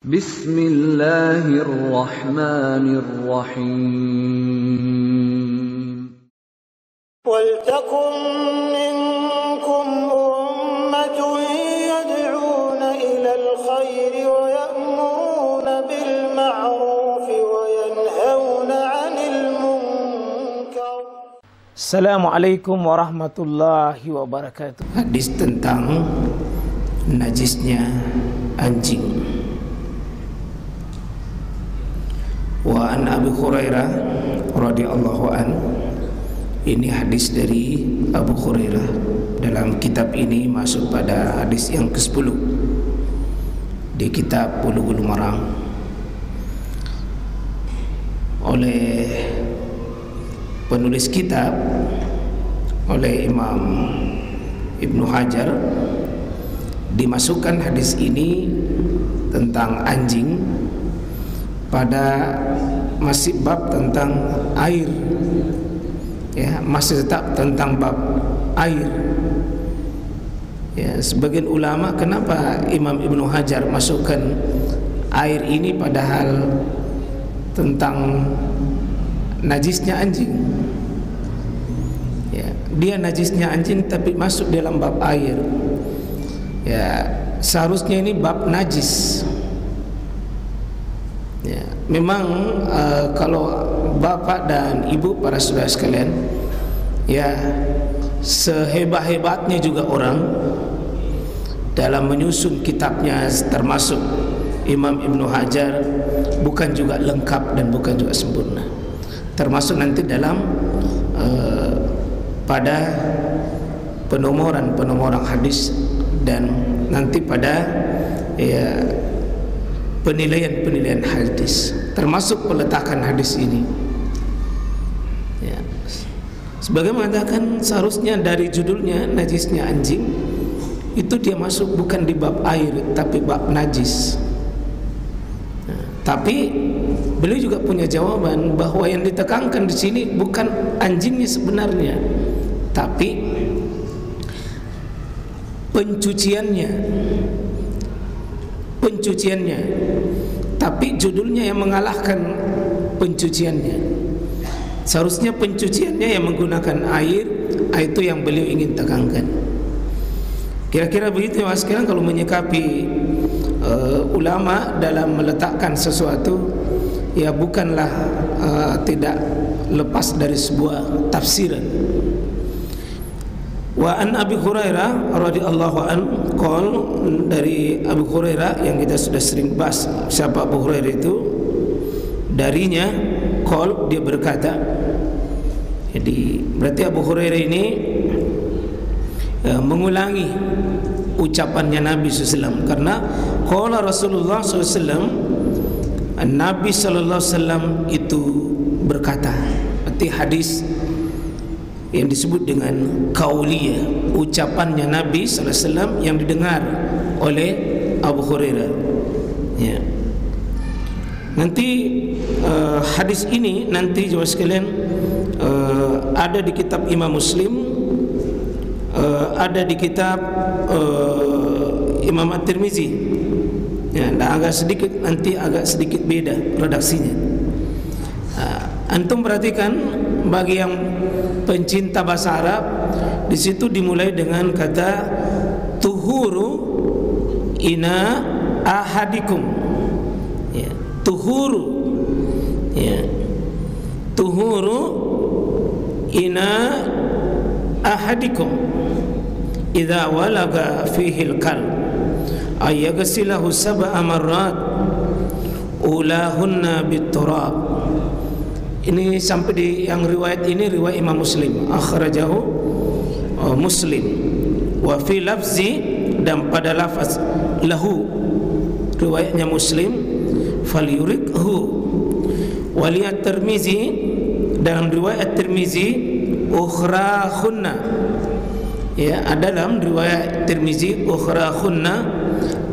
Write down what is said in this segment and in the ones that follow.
Bismillahirrahmanirrahim. Waltakum minkum ummatun yad'una ilal khairi wa ya'muruna bil ma'rufi wa yanhauna 'anil munkar. Assalamualaikum warahmatullahi wabarakatuh. Hadis tentang najisnya anjing. Wa an Abi Hurairah radhiyallahu an. Ini hadis dari Abu Hurairah. Dalam kitab ini masuk pada hadis yang ke-10 di kitab Bulughul Maram. Oleh penulis kitab, oleh Imam Ibnu Hajar, dimasukkan hadis ini tentang anjing pada masih bab tentang air, ya, masih tetap tentang bab air. Ya, sebagian ulama, kenapa Imam Ibnu Hajar masukkan air ini padahal tentang najisnya anjing? Ya, dia najisnya anjing tapi masuk dalam bab air. Ya, seharusnya ini bab najis. Ya, memang kalau bapak dan ibu para saudara sekalian, ya, sehebat-hebatnya juga orang dalam menyusun kitabnya, termasuk Imam Ibnu Hajar, bukan juga lengkap dan bukan juga sempurna. Termasuk nanti dalam pada penomoran hadis dan nanti pada, ya, penilaian hadis, termasuk peletakan hadis ini. Ya. Sebagai mengatakan seharusnya dari judulnya najisnya anjing itu dia masuk bukan di bab air tapi bab najis. Nah, tapi beliau juga punya jawaban bahwa yang ditekankan di sini bukan anjingnya sebenarnya, tapi pencuciannya, tapi judulnya yang mengalahkan pencuciannya. Seharusnya pencuciannya yang menggunakan air, itu yang beliau ingin tekankan. Kira-kira begitu ya Mas sekalian kalau menyikapi ulama dalam meletakkan sesuatu, ya bukanlah tidak lepas dari sebuah tafsiran. Wa an Abi Hurairah radhiyallahu an qol, dari Abu Hurairah yang kita sudah sering bahas siapa Abu Hurairah itu, darinya qol, dia berkata. Jadi berarti Abu Hurairah ini mengulangi ucapannya Nabi SAW, karena qala Rasulullah SAW, Nabi SAW itu berkata. Berarti hadis yang disebut dengan kauliyah, ucapannya Nabi SAW yang didengar oleh Abu Hurairah. Ya. Nanti hadis ini nanti jemaah sekalian ada di kitab Imam Muslim, ada di kitab Imam At-Tirmizi. Ya, dan agak sedikit beda redaksinya. Antum perhatikan, bagi yang pencinta bahasa Arab, di situ dimulai dengan kata tuhuru ina ahadikum. Ya, tuhuru, ya, tuhuru ina ahadikum idza walaga fihi al-kalb ayaghsilahu sab'a marrat ulahunna bit-turab. Ini sampai di yang riwayat ini riwayat Imam Muslim, akhrajahu Muslim, wa fi lafzi, dan pada lafaz lahu riwayatnya Muslim, falyurikhu, wa li at-Tirmizi, dalam riwayat Tirmizi ukhrahunna, ya, ada dalam riwayat Tirmizi ukhrahunna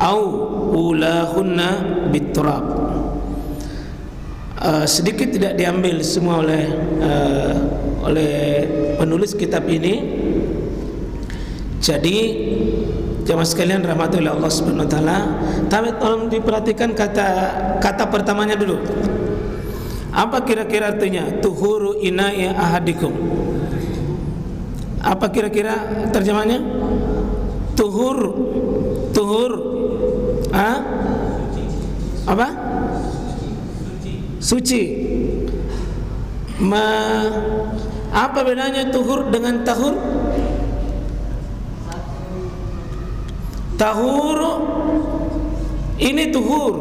au ulahunna bit-turab. Sedikit tidak diambil semua oleh penulis kitab ini. Jadi jamaah sekalian rahmati oleh Allah Subhanahu wa taala. Tapi tolong diperhatikan kata pertamanya dulu. Apa kira-kira artinya? Tuhuru ina'i ahadikum. Apa kira-kira terjemahnya? Tuhur. Apa? Suci. Apa bedanya tuhur dengan tahur? Tahur ini tuhur.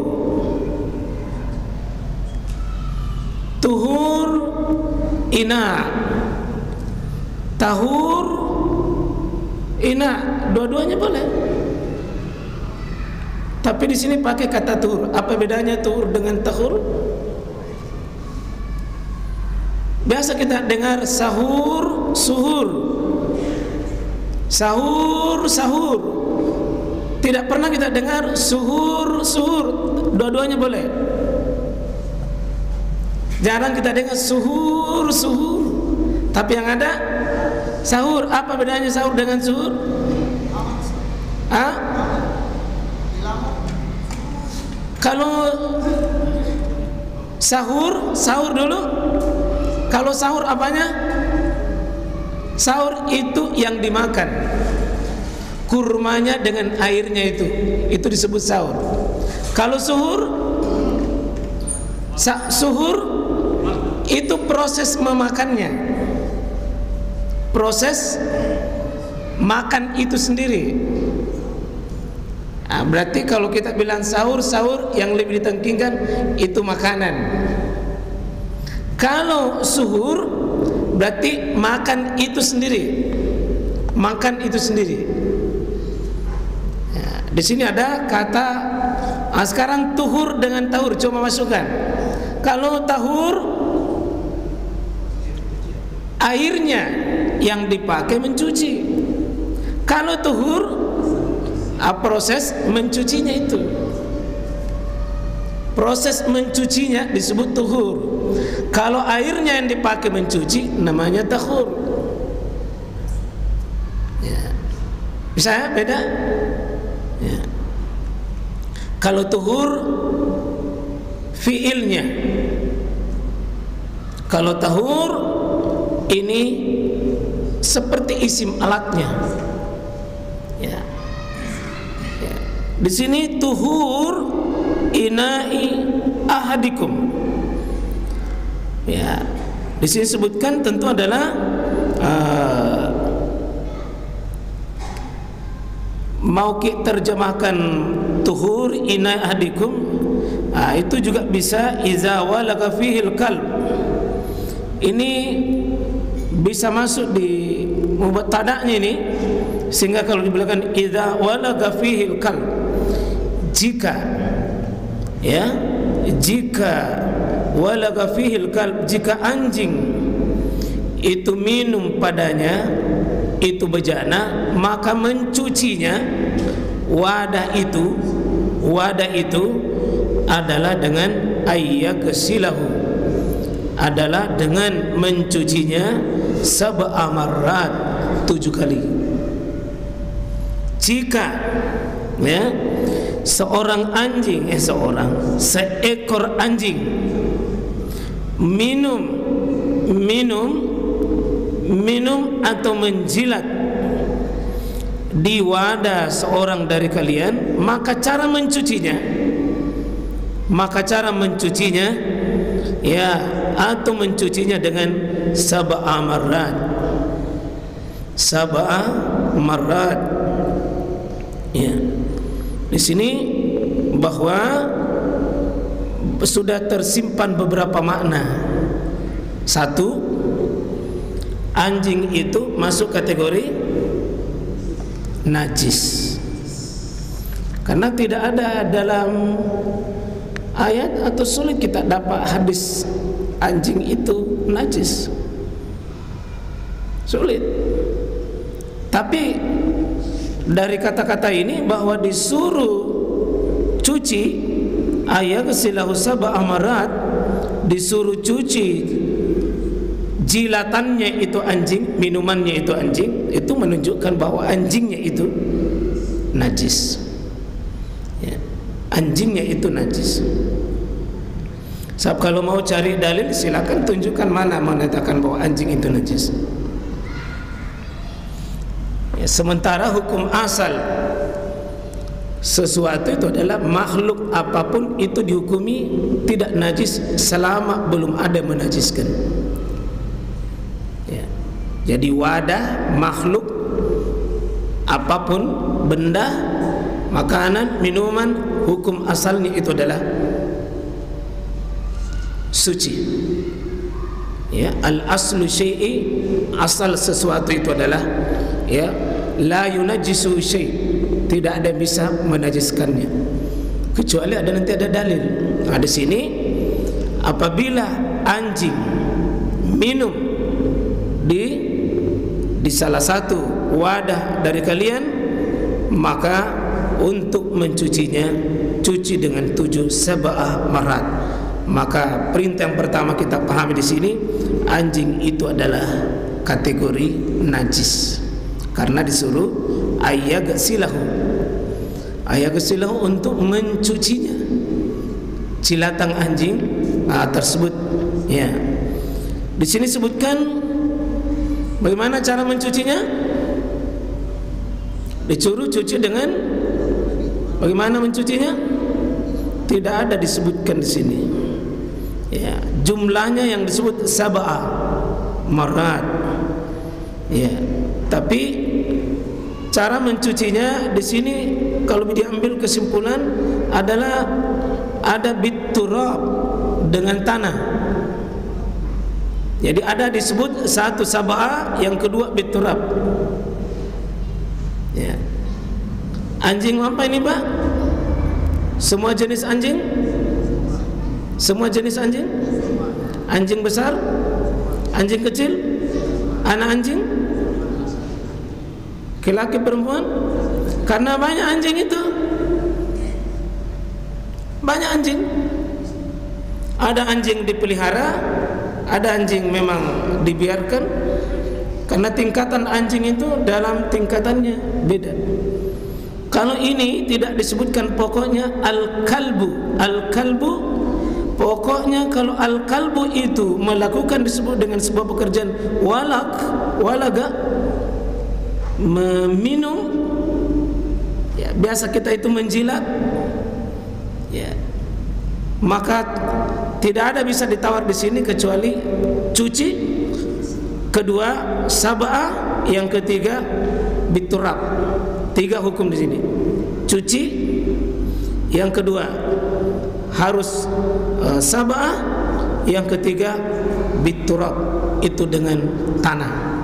Tuhur ina. Tahur ina, dua-duanya boleh. Tapi di sini pakai kata tuhur. Apa bedanya tuhur dengan tahur? Biasa kita dengar sahur, suhur. Sahur. Tidak pernah kita dengar suhur. Dua-duanya boleh. Jarang kita dengar suhur. Tapi yang ada sahur. Apa bedanya sahur dengan suhur? Kalau sahur dulu. Kalau sahur apanya? Sahur itu yang dimakan, kurmanya dengan airnya itu disebut sahur. Kalau suhur itu proses memakannya, proses makan itu sendiri. Berarti kalau kita bilang sahur yang lebih ditengkingkan itu makanan. Kalau suhur berarti makan itu sendiri. Di sini ada kata. Sekarang tuhur dengan tahur, coba masukkan. Kalau tahur airnya yang dipakai mencuci. Kalau tuhur proses mencucinya itu. Proses mencucinya disebut tuhur. Kalau airnya yang dipakai mencuci namanya tahur. Bisa ya? Beda? Ya. Kalau tuhur fiilnya. Kalau tahur ini seperti isim alatnya. Ya. Ya. Di sini tuhur ina'i ahadikum. Ya, di sini sebutkan tentu adalah mau kita terjemahkan tuhur ina'i ahadikum, itu juga bisa iza walaga fihil kalb. Ini bisa masuk di mubtada'nya ini, sehingga kalau dibilangkan iza walaga fihil kalb, jika walaga fihil kalb, jika anjing itu minum padanya itu bejana, maka mencucinya wadah itu adalah dengan ayyagsilahu, adalah dengan mencucinya sab'a marrat, 7 kali. Jika seekor anjing minum atau menjilat di wadah seorang dari kalian, maka cara mencucinya ya, atau mencucinya dengan sab'a marrat. Ya. Di sini bahwa sudah tersimpan beberapa makna. Satu, anjing itu masuk kategori najis, karena tidak ada dalam ayat atau sulit kita dapat hadis anjing itu najis, sulit. Tapi dari kata-kata ini bahwa disuruh cuci, ayaghsilahu sab'a marrat, disuruh cuci jilatannya itu anjing, minumannya itu anjing, itu menunjukkan bahwa anjingnya itu najis. Ya, anjingnya itu najis. Sebab kalau mau cari dalil silakan tunjukkan mana mengatakan bahwa anjing itu najis. Ya, sementara hukum asal sesuatu itu adalah makhluk apapun itu dihukumi tidak najis selama belum ada menajiskan. Ya. Jadi wadah, makhluk apapun, benda, makanan, minuman, hukum asalnya itu adalah suci. Ya, al aslu syai'i, asal sesuatu itu adalah ya la yunajjisu syai', tidak ada bisa menajiskannya kecuali ada nanti ada dalil. Nah, di sini apabila anjing minum di salah satu wadah dari kalian, maka untuk mencucinya cuci dengan 7 sab'ah marat. Maka perintah yang pertama kita pahami di sini, anjing itu adalah kategori najis karena disuruh ayaghsilahu untuk mencucinya. Cilatang anjing tersebut ya. Di sini sebutkan bagaimana cara mencucinya. Disuruh cuci dengan bagaimana mencucinya? Tidak ada disebutkan di sini. Ya, jumlahnya yang disebut sab'ah marat. Ya, tapi cara mencucinya di sini kalau diambil kesimpulan adalah ada biturab dengan tanah. Jadi ada disebut satu sab'ah, yang kedua biturab. Ya. Anjing apa ini, Pak? Semua jenis anjing? Semua jenis anjing? Anjing besar? Anjing kecil? Anak anjing? Laki-laki perempuan? Karena banyak anjing itu. Banyak anjing. Ada anjing dipelihara, ada anjing memang dibiarkan. Karena tingkatan anjing itu dalam tingkatannya beda. Kalau ini tidak disebutkan pokoknya al-kalbu. Al-kalbu pokoknya kalau al-kalbu itu melakukan disebut dengan sebuah pekerjaan walaga, meminum, ya, biasa kita itu menjilat, ya, maka tidak ada bisa ditawar di sini kecuali cuci, kedua sab'ah, yang ketiga biturab. 3 hukum di sini. Cuci, yang kedua harus sab'ah, yang ketiga biturab, itu dengan tanah.